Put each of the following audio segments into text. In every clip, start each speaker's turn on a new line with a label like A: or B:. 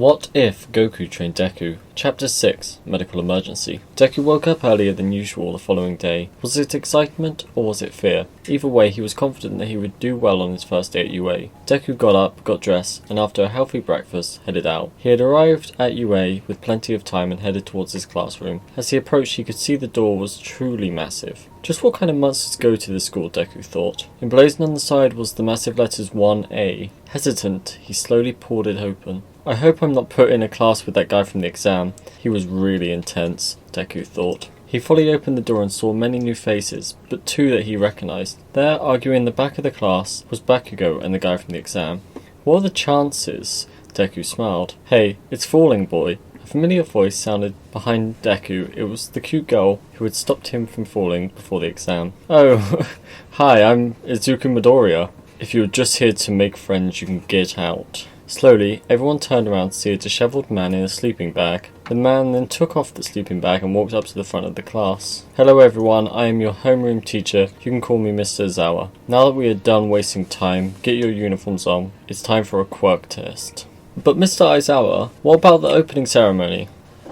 A: What if Goku trained Deku? Chapter 6, Medical Emergency. Deku woke up earlier than usual the following day. Was it excitement or was it fear? Either way, he was confident that he would do well on his first day at UA. Deku got up, got dressed, and after a healthy breakfast, headed out. He had arrived at UA with plenty of time and headed towards his classroom. As he approached, he could see the door was truly massive. Just what kind of monsters go to this school, Deku thought. Emblazoned on the side was the massive letters 1A. Hesitant, he slowly pulled it open. I hope I'm not put in a class with that guy from the exam. He was really intense, Deku thought. He fully opened the door and saw many new faces, but two that he recognized. There, arguing in the back of the class, was Bakugo and the guy from the exam. What are the chances? Deku smiled. Hey, it's falling, boy. A familiar voice sounded behind Deku. It was the cute girl who had stopped him from falling before the exam. Oh, hi, I'm Izuku Midoriya. If you're just here to make friends, you can get out. Slowly, everyone turned around to see a disheveled man in a sleeping bag. The man then took off the sleeping bag and walked up to the front of the class. Hello everyone, I am your homeroom teacher. You can call me Mr. Aizawa. Now that we are done wasting time, get your uniforms on. It's time for a quirk test. But Mr. Aizawa, what about the opening ceremony?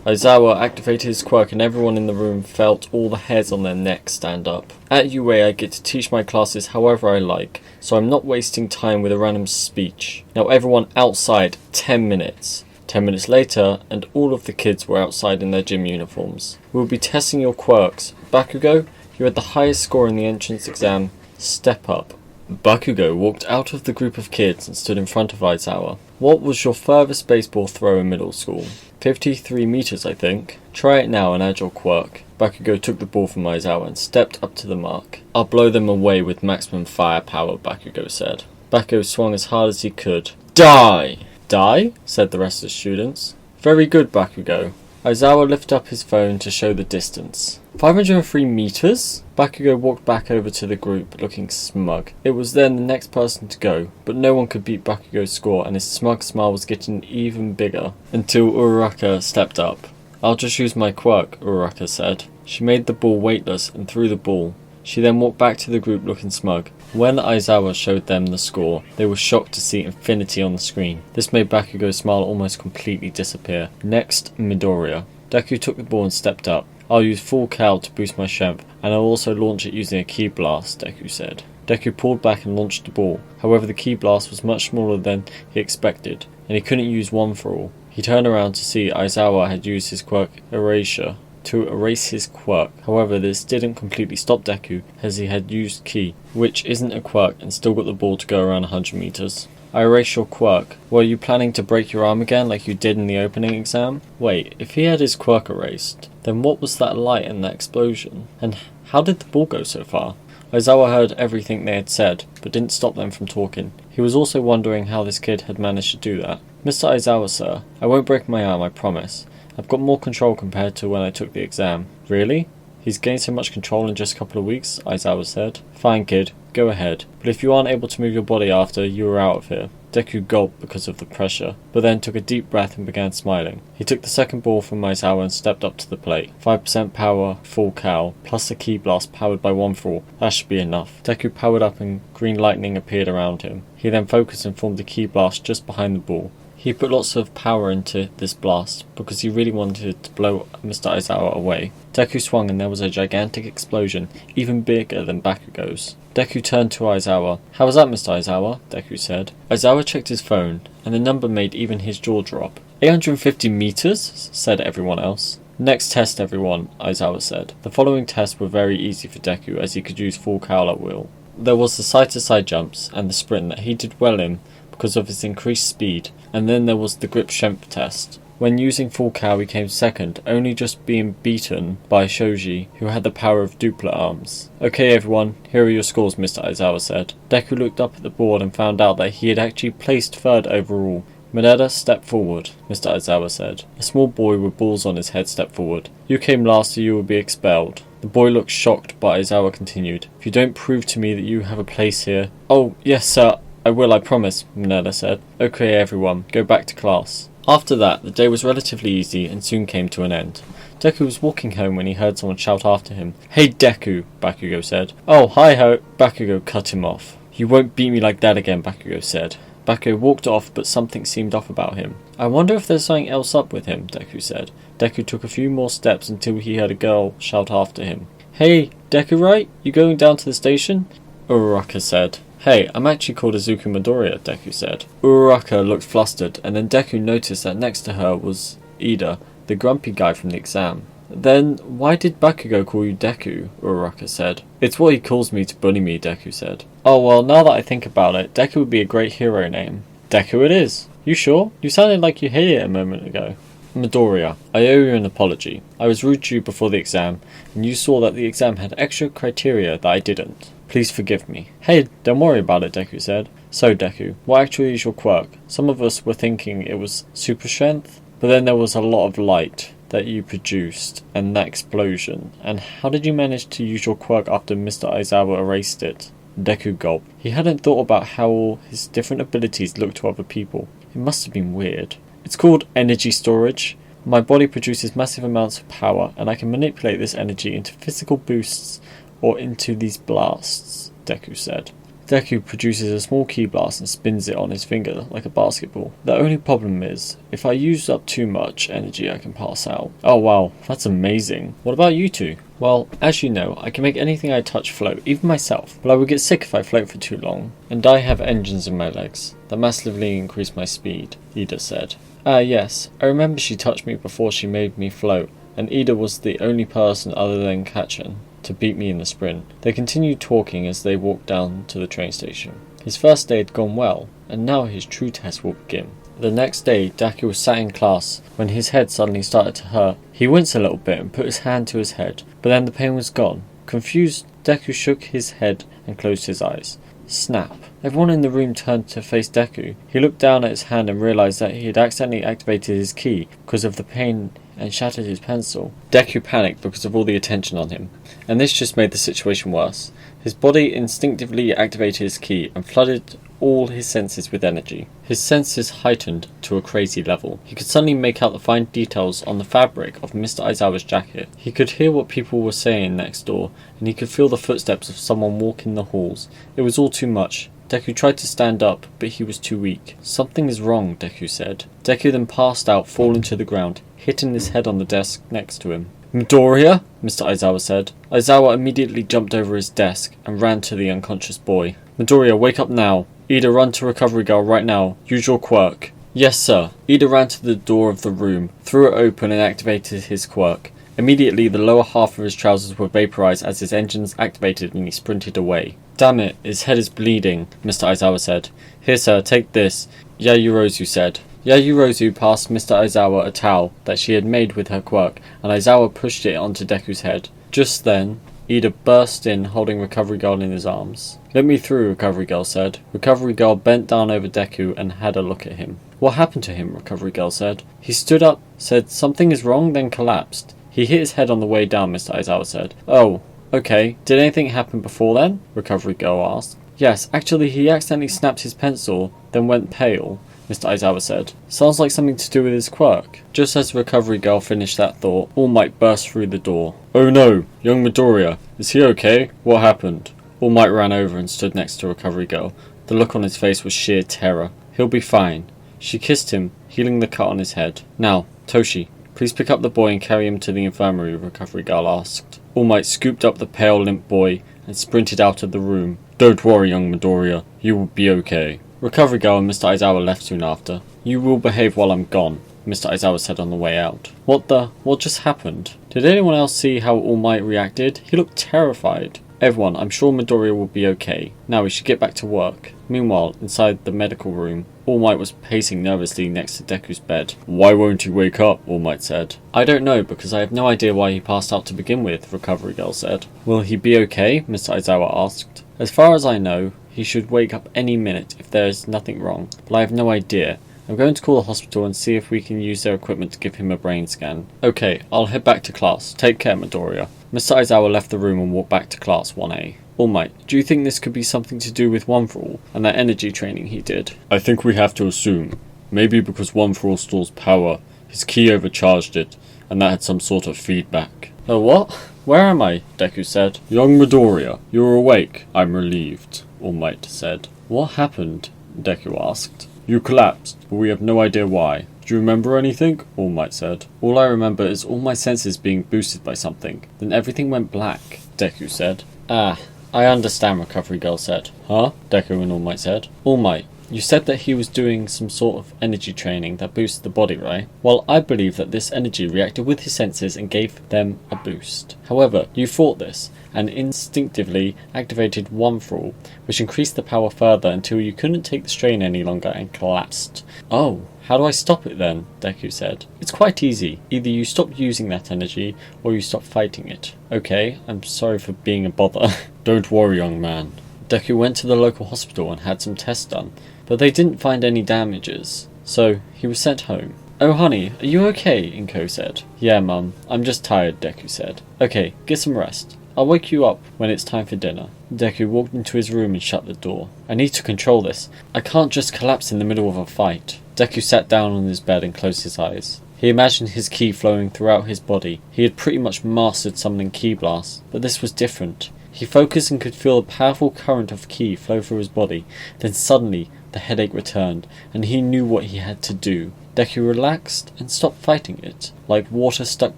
A: Aizawa activated his quirk and everyone in the room felt all the hairs on their necks stand up. At UA I get to teach my classes however I like, so I'm not wasting time with a random speech. Now everyone outside, 10 minutes. 10 minutes later, and all of the kids were outside in their gym uniforms. We'll be testing your quirks. Bakugo, you had the highest score in the entrance exam. Step up. Bakugo walked out of the group of kids and stood in front of Aizawa. What was your furthest baseball throw in middle school? 53 meters, I think. Try it now and add your quirk. Bakugo took the ball from Aizawa and stepped up to the mark. I'll blow them away with maximum firepower, Bakugo said. Bakugo swung as hard as he could. Die! Die? Said the rest of the students. Very good, Bakugo. Aizawa lifted up his phone to show the distance. 503 meters? Bakugo walked back over to the group, looking smug. It was then the next person to go, but no one could beat Bakugo's score, and his smug smile was getting even bigger, until Uraraka stepped up. I'll just use my quirk, Uraraka said. She made the ball weightless and threw the ball. She then walked back to the group looking smug. When Aizawa showed them the score, they were shocked to see infinity on the screen. This made Bakugo's smile almost completely disappear. Next, Midoriya. Deku took the ball and stepped up. I'll use full Cal to boost my strength, and I'll also launch it using a Ki Blast, Deku said. Deku pulled back and launched the ball. However, the Ki Blast was much smaller than he expected, and he couldn't use one for all. He turned around to see Aizawa had used his quirk Erasure to erase his quirk. However, this didn't completely stop Deku, as he had used Ki, which isn't a quirk, and still got the ball to go around 100 meters. I erase your quirk. Were you planning to break your arm again like you did in the opening exam? Wait, if he had his quirk erased, then what was that light and that explosion? And how did the ball go so far? Aizawa heard everything they had said, but didn't stop them from talking. He was also wondering how this kid had managed to do that. Mr. Aizawa, sir, I won't break my arm, I promise. I've got more control compared to when I took the exam. Really? He's gained so much control in just a couple of weeks, Aizawa said. Fine, kid. Go ahead. But if you aren't able to move your body after, you are out of here. Deku gulped because of the pressure, but then took a deep breath and began smiling. He took the second ball from Aizawa and stepped up to the plate. 5% power, full Cal, plus a Ki Blast powered by 1 for all. That should be enough. Deku powered up and green lightning appeared around him. He then focused and formed a Ki Blast just behind the ball. He put lots of power into this blast because he really wanted to blow Mr. Aizawa away. Deku swung and there was a gigantic explosion, even bigger than Bakugo's. Deku turned to Aizawa. How was that, Mr. Aizawa? Deku said. Aizawa checked his phone, and the number made even his jaw drop. 850 meters? Said everyone else. Next test, everyone, Aizawa said. The following tests were very easy for Deku as he could use full Cal at will. There was the side-to-side jumps and the sprint that he did well in because of his increased speed, and then there was the grip strength test. When using full Cal he came second, only just being beaten by Shoji, who had the power of duplet arms. Okay everyone, here are your scores, Mr. Aizawa said. Deku looked up at the board and found out that he had actually placed third overall. Mineta, step forward, Mr. Aizawa said. A small boy with balls on his head stepped forward. You came last, so you will be expelled. The boy looked shocked, but Aizawa continued. If you don't prove to me that you have a place here... Oh, yes sir, I will, I promise, Mineta said. Okay everyone, go back to class. After that, the day was relatively easy and soon came to an end. Deku was walking home when he heard someone shout after him. Hey Deku, Bakugo said. Oh, hi-ho, Bakugo cut him off. You won't beat me like that again, Bakugo said. Baku walked off, but something seemed off about him. I wonder if there's something else up with him, Deku said. Deku took a few more steps until he heard a girl shout after him. Hey, Deku, right? You going down to the station? Uraraka said. Hey, I'm actually called Izuku Midoriya, Deku said. Uraraka looked flustered, and then Deku noticed that next to her was Ida, the grumpy guy from the exam. Then, why did Bakugo call you Deku? Uraraka said. It's what he calls me to bully me, Deku said. Oh well, now that I think about it, Deku would be a great hero name. Deku it is. You sure? You sounded like you hated it a moment ago. Midoriya, I owe you an apology. I was rude to you before the exam, and you saw that the exam had extra criteria that I didn't. Please forgive me. Hey, don't worry about it, Deku said. So, Deku, what actually is your quirk? Some of us were thinking it was super strength, but then there was a lot of light that you produced, and that explosion. And how did you manage to use your quirk after Mr. Aizawa erased it? Deku gulped. He hadn't thought about how all his different abilities looked to other people. It must have been weird. It's called energy storage. My body produces massive amounts of power, and I can manipulate this energy into physical boosts or into these blasts, Deku said. Deku produces a small ki blast and spins it on his finger like a basketball. The only problem is, if I use up too much energy I can pass out. Oh wow, that's amazing. What about you two? Well, as you know, I can make anything I touch float, even myself, but I would get sick if I float for too long. And I have engines in my legs that massively increase my speed, Ida said. Ah yes, I remember she touched me before she made me float, and Ida was the only person other than Kachan to beat me in the sprint. They continued talking as they walked down to the train station. His first day had gone well, and now his true test will begin. The next day, Deku was sat in class when his head suddenly started to hurt. He winced a little bit and put his hand to his head, but then the pain was gone. Confused, Deku shook his head and closed his eyes. Snap. Everyone in the room turned to face Deku. He looked down at his hand and realized that he had accidentally activated his ki because of the pain and shattered his pencil. Deku panicked because of all the attention on him, and this just made the situation worse. His body instinctively activated his ki and flooded all his senses with energy. His senses heightened to a crazy level. He could suddenly make out the fine details on the fabric of Mr. Aizawa's jacket. He could hear what people were saying next door, and he could feel the footsteps of someone walking the halls. It was all too much. Deku tried to stand up, but he was too weak. Something is wrong, Deku said. Deku then passed out, falling to the ground, hitting his head on the desk next to him. Midoriya? Mr. Aizawa said. Aizawa immediately jumped over his desk and ran to the unconscious boy. Midoriya, wake up now. Ida, run to Recovery Girl right now. Use your quirk. Yes, sir. Ida ran to the door of the room, threw it open and activated his quirk. Immediately, the lower half of his trousers were vaporized as his engines activated and he sprinted away. Damn it, his head is bleeding, Mr. Aizawa said. Here, sir, take this. Yayurozu said. Yayurozu passed Mr. Aizawa a towel that she had made with her quirk, and Aizawa pushed it onto Deku's head. Just then, Ida burst in, holding Recovery Girl in his arms. Let me through, Recovery Girl said. Recovery Girl bent down over Deku and had a look at him. What happened to him? Recovery Girl said. He stood up, said something is wrong, then collapsed. He hit his head on the way down, Mr. Aizawa said. Oh, okay. Did anything happen before then? Recovery Girl asked. Yes, actually he accidentally snapped his pencil, then went pale, Mr. Aizawa said. Sounds like something to do with his quirk. Just as Recovery Girl finished that thought, All Might burst through the door. Oh no, young Midoriya, is he okay? What happened? All Might ran over and stood next to Recovery Girl. The look on his face was sheer terror. He'll be fine. She kissed him, healing the cut on his head. Now, Toshi, please pick up the boy and carry him to the infirmary, Recovery Girl asked. All Might scooped up the pale, limp boy and sprinted out of the room. Don't worry, young Midoriya. You will be okay. Recovery Girl and Mr. Aizawa left soon after. You will behave while I'm gone, Mr. Aizawa said on the way out. What just happened? Did anyone else see how All Might reacted? He looked terrified. Everyone, I'm sure Midoriya will be okay. Now we should get back to work. Meanwhile, inside the medical room, All Might was pacing nervously next to Deku's bed. Why won't he wake up? All Might said. I don't know, because I have no idea why he passed out to begin with, Recovery Girl said. Will he be okay? Mr. Aizawa asked. As far as I know, he should wake up any minute if there is nothing wrong, but I have no idea. I'm going to call the hospital and see if we can use their equipment to give him a brain scan. Okay, I'll head back to class. Take care, Midoriya. Mr. Aizawa left the room and walked back to class 1A. All Might, do you think this could be something to do with One For All and that energy training he did? I think we have to assume. Maybe because One For All stores power, his ki overcharged it, and that had some sort of feedback. Oh, what? Where am I? Deku said. Young Midoriya, you're awake. I'm relieved, All Might said. What happened? Deku asked. You collapsed, but we have no idea why. Do you remember anything? All Might said. All I remember is all my senses being boosted by something. Then everything went black, Deku said. Ah, I understand, Recovery Girl said. Huh? Deku and All Might said. All Might, you said that he was doing some sort of energy training that boosted the body, right? Well, I believe that this energy reacted with his senses and gave them a boost. However, you fought this, and instinctively activated one thrall, which increased the power further until you couldn't take the strain any longer and collapsed. Oh, how do I stop it then? Deku said. It's quite easy. Either you stop using that energy, or you stop fighting it. Okay, I'm sorry for being a bother. Don't worry, young man. Deku went to the local hospital and had some tests done, but they didn't find any damages, so he was sent home. Oh honey, are you okay? Inko said. Yeah mum, I'm just tired, Deku said. Okay, get some rest. I'll wake you up when it's time for dinner. Deku walked into his room and shut the door. I need to control this. I can't just collapse in the middle of a fight. Deku sat down on his bed and closed his eyes. He imagined his ki flowing throughout his body. He had pretty much mastered summoning ki blasts, but this was different. He focused and could feel a powerful current of ki flow through his body. Then suddenly, the headache returned, and he knew what he had to do. Deku relaxed and stopped fighting it. Like water stuck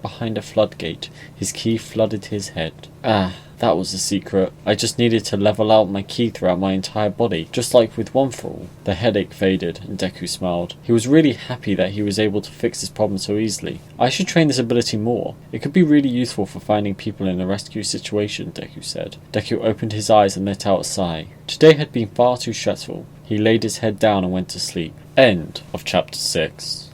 A: behind a floodgate, his ki flooded his head. Ah, that was the secret. I just needed to level out my ki throughout my entire body, just like with one thrall. The headache faded, and Deku smiled. He was really happy that he was able to fix this problem so easily. I should train this ability more. It could be really useful for finding people in a rescue situation, Deku said. Deku opened his eyes and let out a sigh. Today had been far too stressful. He laid his head down and went to sleep. End of chapter 6.